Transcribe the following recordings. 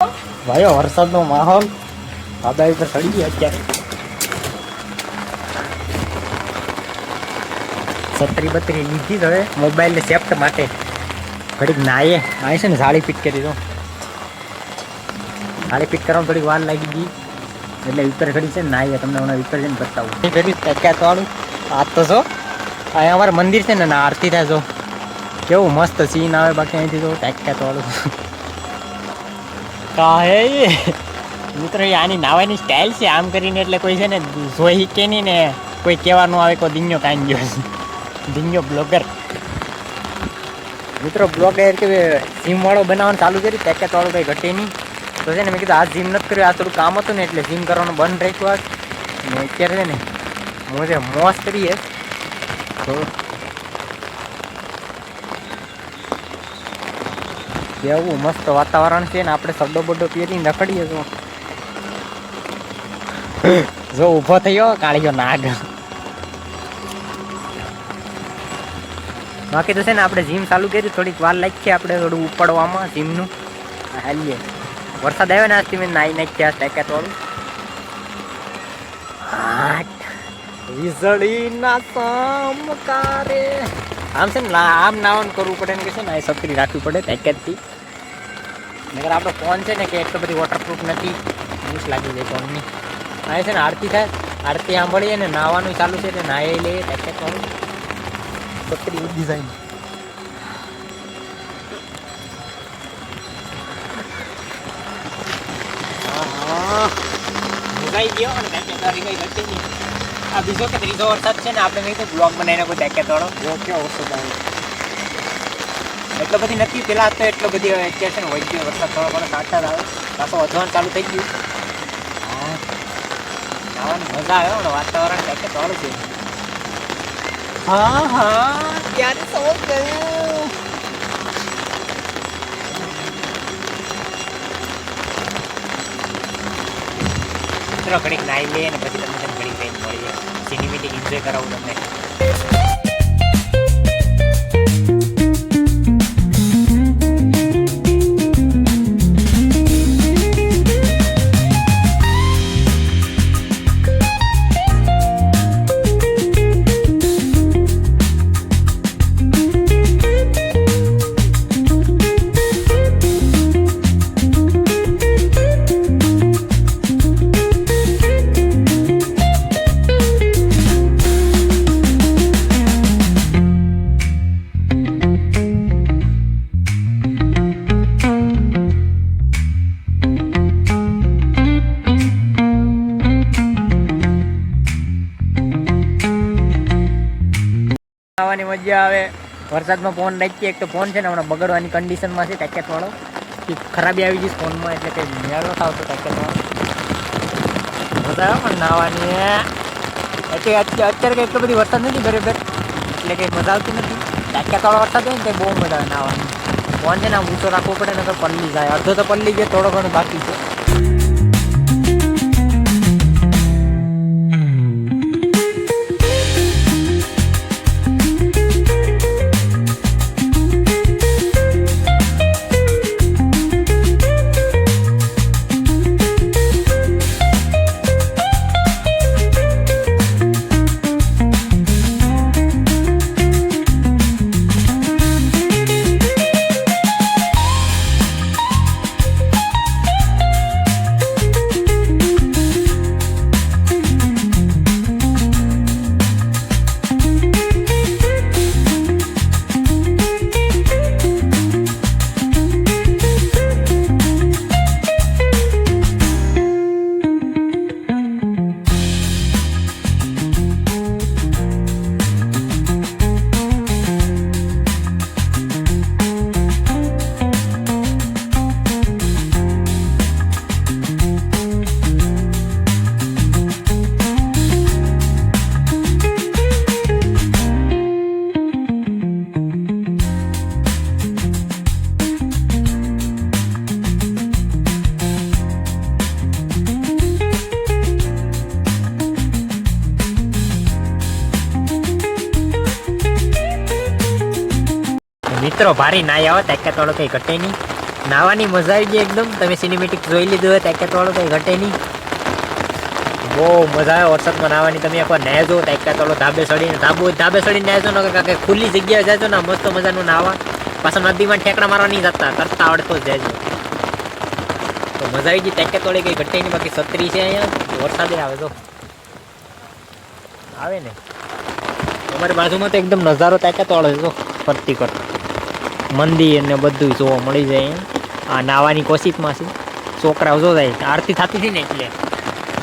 ભાઈઓ વરસાદનો માહોલ વાદળ પર ચડી ગયા અત્યારે. છત્રી બત્રી લીધી હવે મોબાઈલને સેફ્ટ માટે ઘડીક નાહીએ નાહી છે ને સાડી ફિટ કરી દો. સાડી ફિટ કરવામાં થોડીક વાર લાગી ગઈ એટલે વિપર ઘડી છે ને નાહીએ તમને હમણાં વિપર જઈને બતાવું ઘડી ટક્યા વાળું આ તો જો અહીંયા અમારે મંદિર છે ને આરતી થાય જો કેવું મસ્ત સીન આવે બાકી અહીંથી જો ટક્યા વાળું કાહે મિત્રો આની નાવાની સ્ટાઇલ છે આમ કરીને એટલે કોઈ છે ને જોઈ કે નહીં ને કોઈ કહેવાનું આવે કોઈ દિન્યો કાંઈ ગયો દિન્યો બ્લોગર મિત્રો બ્લોગર કે જીમવાળો બનાવવાનું ચાલુ કર્યું પેકેટ વાળું કંઈ ઘટે નહીં તો છે ને મેં કીધું આ જીમ નથી કર્યું આ થોડું કામ હતું ને એટલે જીમ કરવાનું બંધ રાખ્યું આજ ને અત્યારે છે ને મોજે મોજ કરીએ તો કેવું મસ્ત વાતાવરણ છે ને આપણે સડો બડો પહેરીને રખડીએ તો જો ઊભો થયો કાળિયો નાગ. બાકી તો છે ને આપણે જીમ ચાલુ કર્યું થોડીક વાર લાગી આપણે થોડું ઉપાડવામાં જીમનું હાલીએ. વરસાદ આવ્યો ને આજથી મેં નાઈ નાખ્યા પેકેટ વાળું વીજળીના ચમકારે આમ છે ને આમ નાવાનું કરવું પડે ને કે છે ને આ સક્રી રાખવી પડે પેકેટથી નકર આપણો ફોન છે ને કે એટલો બધી વોટરપ્રૂફ નથી ન્યૂઝ લાગી જાય ફોનની. આ છે ને આરતી થાય આરતી સાંભળીએ ને નાવાનું ચાલુ છે એટલે નાહી લઈએ પેકેટ વાળું સક્રી ડિઝાઇન. મુકાઈ ગયો અને પેકેટ વાળી કઈ ઘટી નહીં. આ બીજો કે ત્રીજો વરસાદ છે ને આપણે નહીં તો બ્લોગ બનાવીને કોઈ પેકેટ વાળો કેવો વરસાદ આવે એટલો બધી નથી પેલા તો એટલો બધી અત્યારે છે ને હોય ગયો વરસાદ થોડો ઘણો કાંઠા આવે પાછો વધવાનું ચાલુ થઈ ગયું. હા ખાવાની મજા આવે ને વાતાવરણ પેકેટ વાળું છે. હા હા ત્યારે સૌ ગયું મિત્રો ઘડીક નાહી લઈએ ને પછી તમને ઘડીક લઈને મળીએ સિનેમેટિક એન્જોય કરાવું તમને. આવવાની મજા આવે વરસાદમાં ફોન રાખીએ. એક તો ફોન છે ને હમણાં બગડવાની કન્ડિશનમાં છે પેકેટ વાળો ખરાબી આવી ગઈ ફોનમાં એટલે કંઈ મેળો થાવતો પેકેટ વાળો મજા આવે પણ નાહવાની અત્યારે કંઈ એટલો બધી વરસાદ નથી બરાબર એટલે કંઈ મજા આવતી નથી. પેકેટ વાળો વરસાદ હોય ને કંઈ બહુ મજા આવે નાહવાની. ફોન છે ને આમ ઊંચો રાખવો પડે ને તો પલ્લી જાય અડધો તો પલ્લી ગયો થોડો ઘણો બાકી છે. મિત્રો ભારી ના આવે તાકાત વાળો કંઈ ઘટે નહીં નાવાની મજા આવી ગઈ એકદમ. તમે સિનેમેટિક જોઈ લીધું હોય તાકાત વાળો કઈ ઘટે નહીં. બહુ મજા આવે વરસાદમાં નાવાની. તમે એકવાર નાહજો તાકાત વાળો ધાબે ચડીને નાહજો ને કાંઈ ખુલ્લી જગ્યાએ જાજો ને મસ્ત મજાનું નાવા. પાછા નદીમાં ઠેકડા મારવા નહીં જતા, તરતા આવડતો જ જાયજો. તો મજા આવી ગઈ તાકાત વાળી કઈ ઘટે નહીં. બાકી છત્રી છે અહીંયા, વરસાદે આવે તો આવે ને. અમારી બાજુમાં તો એકદમ નજારો તાકાત વાળો છે. ફરતી કરતા મંદિર ને બધું જોવા મળી જાય. આ નાવાની કોશિશમાં છે. છોકરાઓ જો જાય આરતી થતી હતી ને એટલે.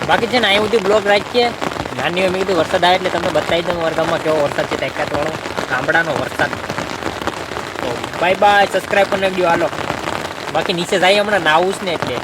બાકી છે ને અહીં સુધી બ્લોગ રાખીએ. નાની મેં કીધું વરસાદ આવે એટલે તમને બતાવી દઉં મારા ગામમાં કેવો વરસાદ છે તાકાત વાળો, ગામડાનો વરસાદ. તો બાય બાય, સબસ્ક્રાઈબ કરી નાખજો હાલો. બાકી નીચે જાય હમણાં નાવું જ ને એટલે